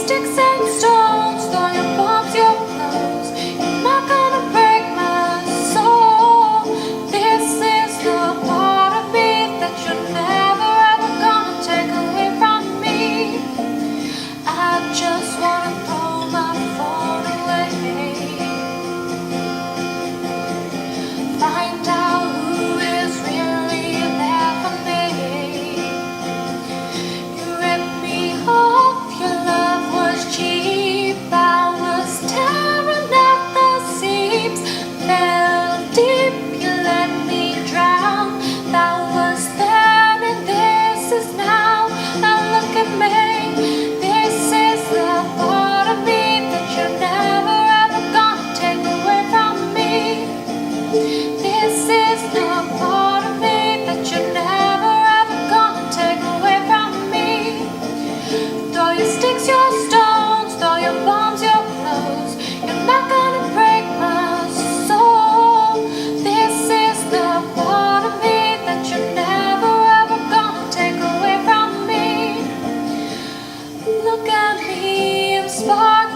sticks and stones, throw your bombs, your blows. You're not gonna break my soul. This is the part of me that you're never ever gonna take away from me. I just wanna throw my phone away. Find out who is really there for me. You ripped me off, your love was cheap. I was tearing at the seams, fell deep, you let me drown. That was then and this is now. Now look at me. This is the part of me that you're never ever gonna take away from me. This is the part of me that you're never ever gonna take away from me. Throw your sticks, your stones, throw your bombs, your blows. You're not gonna break my soul. This is the part of me that you're never ever gonna take away from me. Look at me, I'm sparkling.